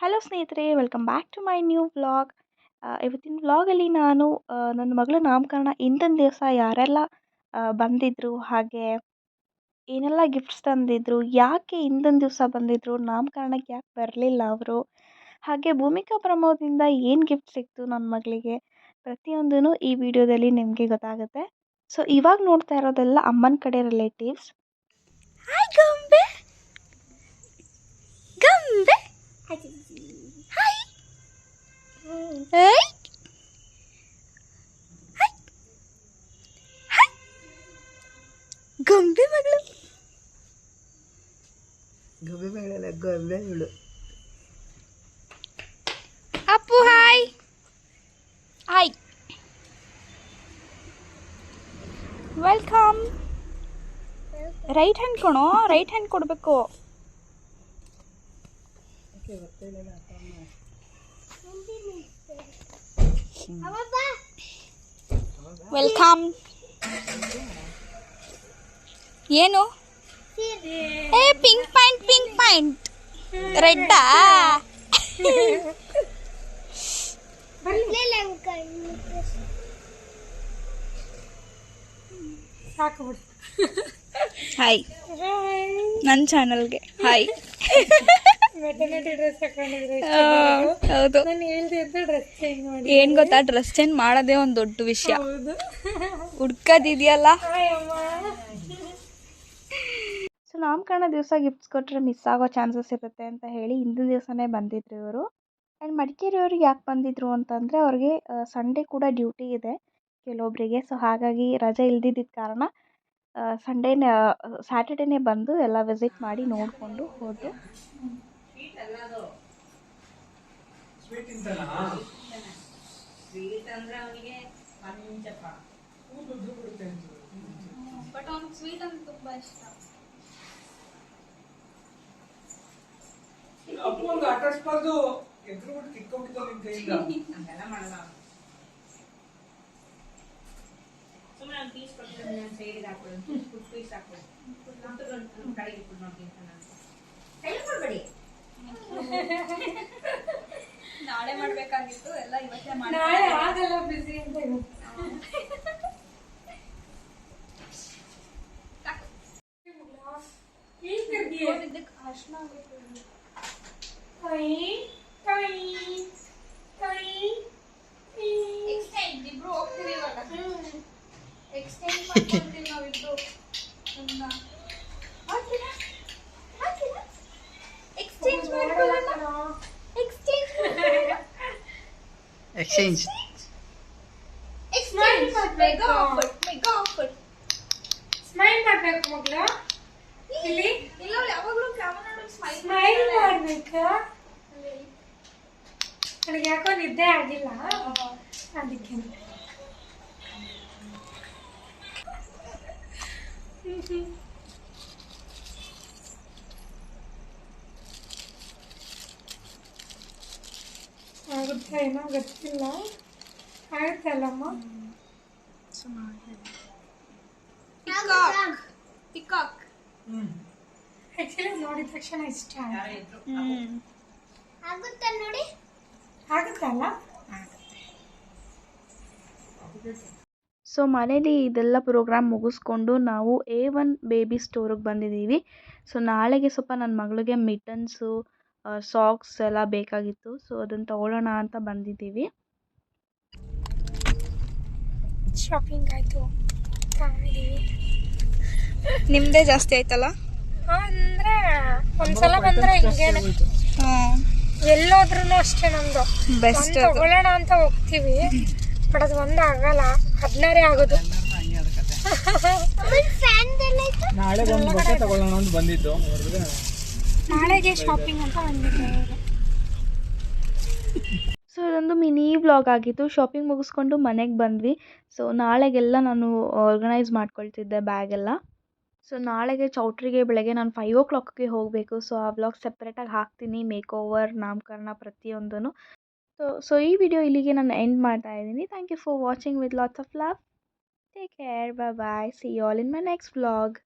Hello ಸ್ನೇಹಿತರೆ, welcome back to my new vlog. ಇವತ್ತಿನ ವ್ಲಾಗಲ್ಲಿ ನಾನು ನನ್ನ ಮಗಳ ನಾಮಕರಣ ಹಿಂದಿನ ದಿವಸ ಯಾರೆಲ್ಲ ಬಂದಿದ್ದರು, ಹಾಗೆ ಏನೆಲ್ಲ ಗಿಫ್ಟ್ಸ್ ತಂದಿದ್ದರು, ಯಾಕೆ ಹಿಂದಿನ ದಿವಸ ಬಂದಿದ್ದರು, ನಾಮಕರಣಕ್ಕೆ ಯಾಕೆ ಬರಲಿಲ್ಲ ಅವರು, ಹಾಗೆ ಭೂಮಿಕಾ ಪ್ರಮೋದಿಂದ ಏನು ಗಿಫ್ಟ್ ಸಿಕ್ತು ನನ್ನ ಮಗಳಿಗೆ, ಪ್ರತಿಯೊಂದೂ ಈ ವಿಡಿಯೋದಲ್ಲಿ ನಿಮಗೆ ಗೊತ್ತಾಗುತ್ತೆ. ಸೊ ಇವಾಗ ನೋಡ್ತಾ ಇರೋದೆಲ್ಲ ಅಮ್ಮನ ಕಡೆ ರಿಲೇಟಿವ್ಸ್. ಹಾಯ್ ಗೊಂಬೆ, ಗೊಂಬೆ, ಹಾಯ್, ಹಾಯ್, ಹಾಯ್, ಗೊಂಬೆ ಮಗಳು, ಗೊಂಬೆ ಮಗಳಲ್ಲ, ಗೊಂಬೆ ಮಗಳು. Appu hi, hi, welcome. Right hand ಕೊಣೋ, ರೈಟ್ ಹ್ಯಾಂಡ್ ಕೊಡಬೇಕು. ವೆಲ್ಕಮ್. ಏನು ಏ ಪಿಂಕ್ ಪಾಯಿಂಟ್, ಪಿಂಕ್ ಪಾಯಿಂಟ್, ರೆಡ್ಡಾ? ಹಾಯ್, ನನ್ನ ಚಾನಲ್ಗೆ ಹಾಯ್. ಹೌದು, ಏನ್ ಗೊತ್ತಾ, ಡ್ರೆಸ್ ಚೇಂಜ್ ಮಾಡೋದೇ ಒಂದು ದೊಡ್ಡ ವಿಷಯ. ಹುಡ್ಕದಿದೆಯಲ್ಲ. ಸೊ ನಾಮಕರಣ ದಿವಸ ಗಿಫ್ಟ್ಸ್ ಕೊಟ್ಟರೆ ಮಿಸ್ ಆಗೋ ಚಾನ್ಸಸ್ ಇರುತ್ತೆ ಅಂತ ಹೇಳಿ ಹಿಂದಿನ ದಿವಸನೇ ಬಂದಿದ್ರು ಇವರು. ಆ್ಯಂಡ್ ಮಡಿಕೇರಿಯವ್ರಿಗೆ ಯಾಕೆ ಬಂದಿದ್ರು ಅಂತಂದರೆ, ಅವ್ರಿಗೆ ಸಂಡೇ ಕೂಡ ಡ್ಯೂಟಿ ಇದೆ ಕೆಲವೊಬ್ಬರಿಗೆ. ಸೊ ಹಾಗಾಗಿ ರಜೆ ಇಲ್ದಿದ್ದ ಕಾರಣ ಸ್ಯಾಟರ್ಡೇನೇ ಬಂದು ಎಲ್ಲ ವಿಸಿಟ್ ಮಾಡಿ ನೋಡಿಕೊಂಡು ಹೋದರು. ಬಟ್ ಅವ್ನಿಗೆ ಸ್ವೀಟ್ ಅಂತ ತುಂಬ ಇಷ್ಟ. ನಾಳೆ ಮಾಡ್ಬೇಕಾಗಿತ್ತು ಎಲ್ಲ, ಇವತ್ತೇ ಮಾಡಿ. ನಾಳೆ ಆಗಲ್ಲ, ಬಿಸಿ ಅಂತ ಎಕ್ಸ್ಚೇಂಜ್. ಸ್ಮೈಲ್ ಮಾಡ್ಬೇಕು ಮಗ್ಳ, ಇಲ್ಲಿ ಯಾವಾಗಲೂ ಕ್ಯಾಮರಾ ಸ್ಮೈಲ್ ಮಾಡ್ಬೇಕಾ? ನನಗೆ ಯಾಕೋ ನಿದ್ದೆ ಆಗಿಲ್ಲ, ಅದಕ್ಕೆ. ಆಗುತ್ತೆ ಏನೋ ಗೊತ್ತಿಲ್ಲ, ಆಗುತ್ತಲ್ಲಮ್ಮ. ಪಿಕಾಕ್ ಆಕ್ಚುಲಿ ನೋಡಿದ ತಕ್ಷಣ ಇಷ್ಟ ಆಗುತ್ತೆ ನೋಡಿ. ಆಗುತ್ತಲ್ಲ. ಸೊ ಮನೇಲಿ ಇದೆಲ್ಲ ಪ್ರೋಗ್ರಾಮ್ ಮುಗಿಸ್ಕೊಂಡು ನಾವು A1 ಬೇಬಿ ಸ್ಟೋರಿಗೆ ಬಂದಿದ್ದೀವಿ. ಸೊ ನಾಳೆಗೆ ಸ್ವಲ್ಪ ನನ್ನ ಮಗಳಿಗೆ ಮಿಟನ್ಸು, ಸಾಕ್ಸ್ ಎಲ್ಲ ಬೇಕಾಗಿತ್ತು. ಸೊ ಅದನ್ನು ತಗೊಳ್ಳೋಣ ಅಂತ ಬಂದಿದ್ದೀವಿ. ಶಾಪಿಂಗ್ ಆಯಿತು, ತಗೊಂಡಿದ್ದೀವಿ. ನಿಮ್ಮದೇ ಜಾಸ್ತಿ ಆಯ್ತಲ್ಲ? ಅಂದರೆ ಒಂದ್ಸಲ ಬಂದರೆ ಹಿಂಗೇನೆ, ಎಲ್ಲೋದ್ರೂ ಅಷ್ಟೇ. ನಮ್ದು ಬೆಸ್ಟ್ ತಗೊಳ್ಳೋಣ ಅಂತ ಹೋಗ್ತೀವಿ, ಬಟ್ ಅದು ಒಂದು ಆಗಲ್ಲ, 16 ಆಗೋದು. ನಾಳೆ ಒಂದು ಬಟ್ಟೆ ತಗೊಳ್ಳೋಣ ಅಂತ ಬಂದಿದ್ದು, ನಾಳೆಗೆ ಶಾಪಿಂಗ್ ಅಂತ ಬಂದಿದ್ದೆ. ಸೊ ಇದೊಂದು ಮಿನಿ ವ್ಲಾಗ್ ಆಗಿತ್ತು. ಶಾಪಿಂಗ್ ಮುಗಿಸ್ಕೊಂಡು ಮನೆಗೆ ಬಂದ್ವಿ. ಸೊ ನಾಳೆಗೆಲ್ಲ ನಾನು ಆರ್ಗನೈಸ್ ಮಾಡ್ಕೊಳ್ತಿದ್ದೆ ಬ್ಯಾಗೆಲ್ಲ. ಸೊ ನಾಳೆಗೆ ಚೌಟ್ರಿಗೆ ಬೆಳಗ್ಗೆ ನಾನು 5 o'clockಗೆ ಹೋಗಬೇಕು. ಸೊ ಆ ವ್ಲಾಗ್ ಸಪ್ರೇಟಾಗಿ ಹಾಕ್ತೀನಿ, ಮೇಕ್ ಓವರ್, ನಾಮಕರಣ ಪ್ರತಿಯೊಂದೂ. ಸೊ ಈ ವಿಡಿಯೋ ಇಲ್ಲಿಗೆ ನಾನು ಎಂಡ್ ಮಾಡ್ತಾ ಇದ್ದೀನಿ. Thank you for watching with lots of love. Take care, bye bye, see you all in my next vlog.